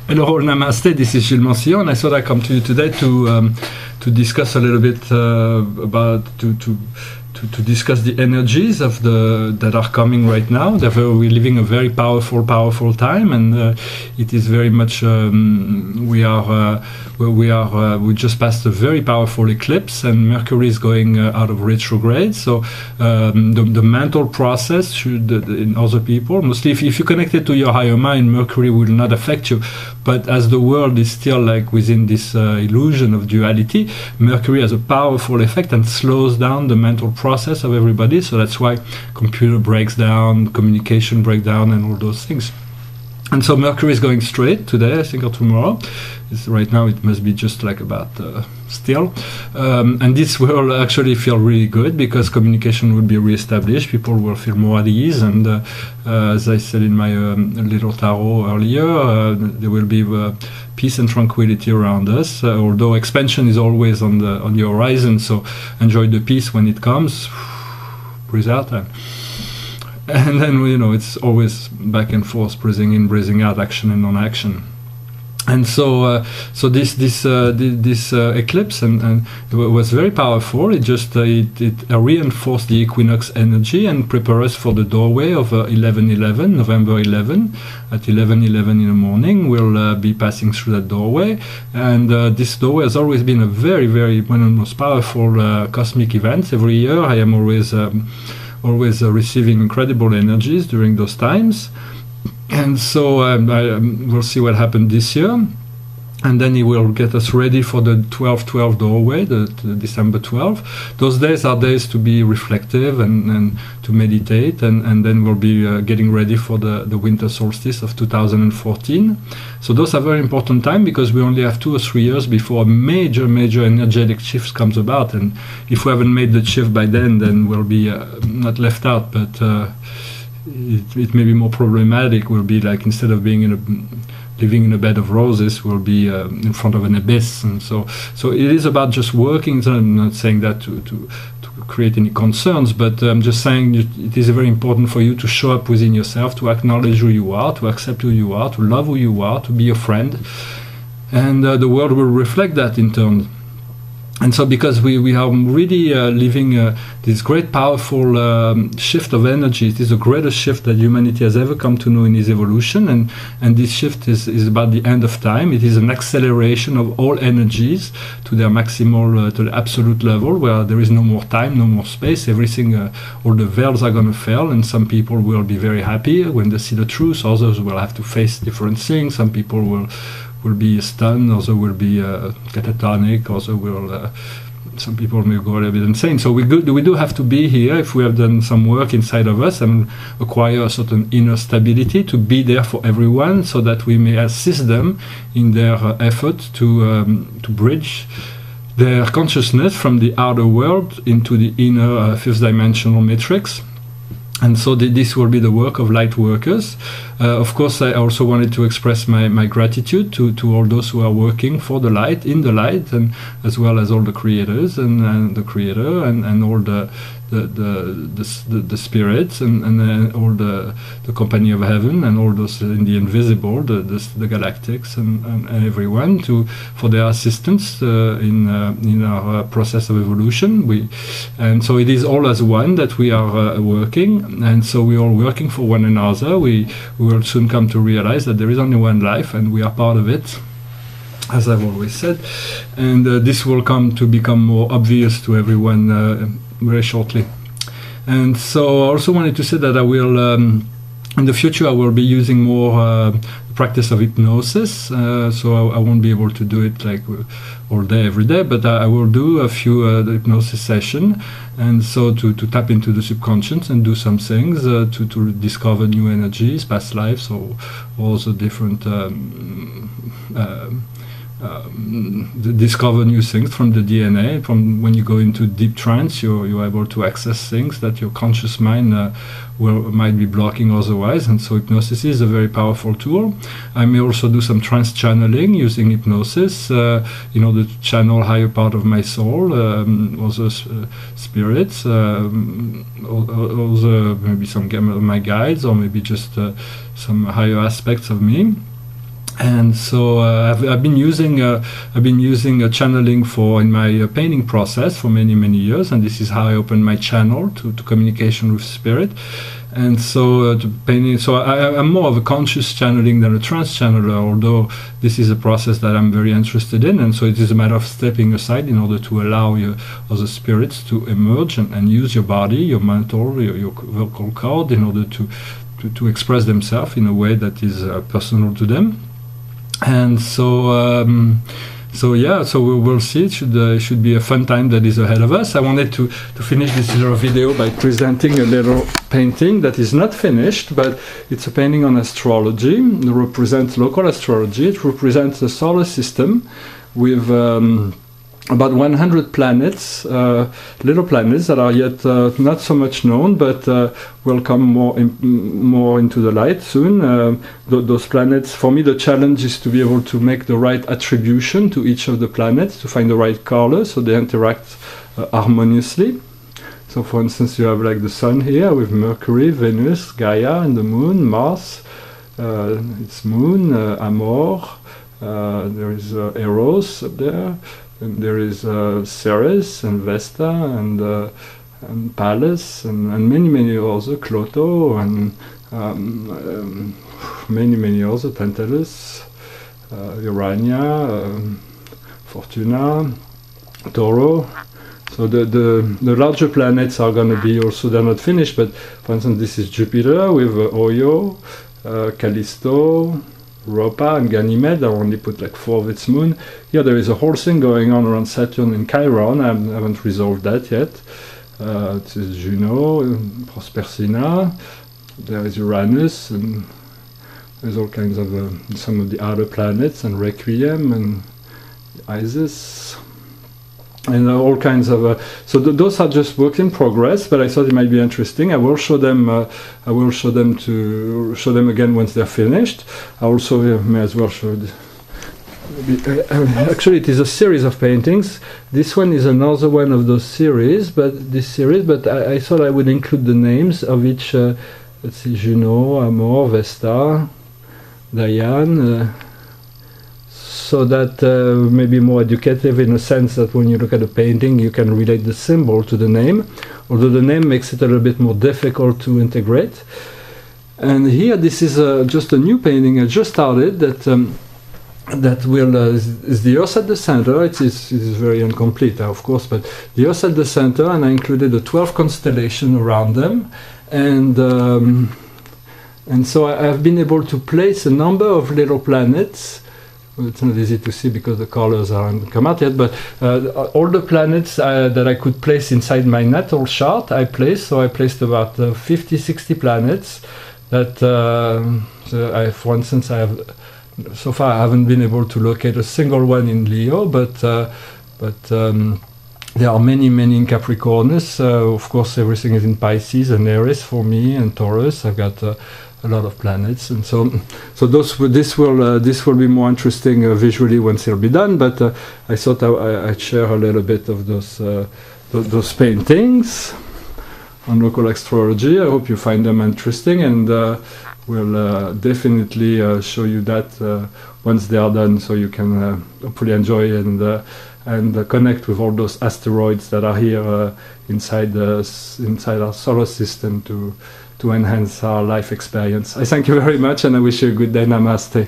Hello, namaste. This is Gilles Mansillon, and I thought I'd come to you today to discuss a little bit about to discuss the energies of that are coming right now. We're living a very powerful time, and it is very much we just passed a very powerful eclipse, and Mercury is going out of retrograde. So the mental process should in other people, mostly if you connect it to your higher mind, Mercury will not affect you. But as the world is still like within this illusion of duality, Mercury has a powerful effect and slows down the mental process of everybody. So that's why computer breaks down, communication breaks down, and all those things. And so Mercury is going straight today, I think, or tomorrow. Right now it must be just like about still. And this will actually feel really good because communication will be reestablished. People will feel more at ease. And as I said in my little tarot earlier, there will be peace and tranquility around us. Although expansion is always on the horizon. So enjoy the peace when it comes. Breathe out. And then, it's always back and forth, breathing in, breathing out, action and non-action. And so this eclipse and it was very powerful. It just it reinforced the equinox energy and prepared us for the doorway of 11/11, November 11. At 11:11 in the morning, we'll be passing through that doorway. And this doorway has always been a very, very one of the most powerful cosmic events. Every year, I am always receiving incredible energies during those times. And so we'll see what happened this year. And then he will get us ready for the 12/12 doorway, the December 12. Those days are days to be reflective and to meditate. And then we'll be getting ready for the winter solstice of 2014. So those are very important time because we only have 2 or 3 years before a major energetic shift comes about. And if we haven't made the shift by then we'll be not left out, but it may be more problematic. We'll be like, instead of being living in a bed of roses, we'll be in front of an abyss. And so it is about just working. So I'm not saying that to create any concerns, but I'm just saying it is very important for you to show up within yourself, to acknowledge who you are, to accept who you are, to love who you are, to be a friend. And the world will reflect that in turn. And so because we are really living this great powerful shift of energy, it is the greatest shift that humanity has ever come to know in its evolution, and this shift is about the end of time. It is an acceleration of all energies to their maximal, to the absolute level, where there is no more time, no more space, everything, all the veils are going to fall, and some people will be very happy when they see the truth, others will have to face different things, some people will be stunned, others will be catatonic, others will some people may go a little bit insane. So we do have to be here if we have done some work inside of us and acquire a certain inner stability to be there for everyone, so that we may assist them in their effort to bridge their consciousness from the outer world into the inner fifth dimensional matrix. And so this will be the work of light workers. Of course, I also wanted to express my gratitude to all those who are working for the light, in the light, and as well as all the creators and the creator and all the spirits and all the company of heaven and all those in the invisible, the galactics and everyone for their assistance in our process of evolution. And so it is all as one that we are working, and so we are working for one another. We will soon come to realize that there is only one life and we are part of it, as I've always said, and this will come to become more obvious to everyone very shortly. And so I also wanted to say that I will in the future I will be using more practice of hypnosis, so I won't be able to do it like all day every day, but I will do a few hypnosis session, and so to tap into the subconscious and do some things to discover new energies, past lives, or also different discover new things from the DNA. From when you go into deep trance, you're able to access things that your conscious mind might be blocking otherwise, and so hypnosis is a very powerful tool. I may also do some trance channeling using hypnosis in order to channel higher part of my soul, also spirits, also maybe some of my guides, or maybe just some higher aspects of me. And so I've been using channeling in my painting process for many years, and this is how I opened my channel to communication with spirit. And so painting, so I'm more of a conscious channeling than a trance channeler, although this is a process that I'm very interested in. And so it is a matter of stepping aside in order to allow your other spirits to emerge and use your body, your mental, your vocal cord in order to express themselves in a way that is personal to them. And so we will see. It should be a fun time that is ahead of us. I wanted to finish this little video by presenting a little painting that is not finished, but it's a painting on astrology. It represents local astrology. It represents the solar system with about 100 planets, little planets that are yet not so much known, but will come more into the light soon. Those planets, for me, the challenge is to be able to make the right attribution to each of the planets, to find the right color so they interact harmoniously. So, for instance, you have like the Sun here with Mercury, Venus, Gaia, and the Moon, Mars. It's Moon, Amor. There is Eros up there. And there is Ceres and Vesta and Pallas and many other, Clotho and many other, Tantalus, Urania, Fortuna, Toro. So the larger planets are going to be also, they're not finished, but for instance this is Jupiter with Oyo, Callisto, Europa and Ganymede. I only put like 4 of its moon. Here there is a whole thing going on around Saturn and Chiron. I haven't resolved that yet. This is Juno, Prospercina. There is Uranus, and there's all kinds of some of the other planets, and Requiem and Isis. And all kinds of so those are just work in progress, but I thought it might be interesting. I will show them. I will show them again once they're finished. I also may as well show. Actually, it is a series of paintings. This one is another one of those series, but I thought I would include the names of each. Let's see, Juno, Amor, Vesta, Diane. So that may be more educative in a sense that when you look at a painting you can relate the symbol to the name, although the name makes it a little bit more difficult to integrate. And here this is just a new painting I just started that will is the Earth at the center. It is very incomplete of course, but the Earth at the center, and I included the 12 constellations around them, and so I've been able to place a number of little planets. It's not easy to see because the colors aren't come out yet, but all the planets that I could place inside my natal chart, I placed. So I placed about 50-60 planets that, for instance, so far I haven't been able to locate a single one in Leo, but there are many in Capricornus. Of course, everything is in Pisces and Aries for me, and Taurus. I've got a lot of planets, and so this will be more interesting visually once it'll be done. But I thought I'd share a little bit of those paintings on local astrology. I hope you find them interesting, and we'll definitely show you that once they are done, so you can hopefully enjoy and connect with all those asteroids that are here inside our solar system to enhance our life experience. I thank you very much, and I wish you a good day. Namaste.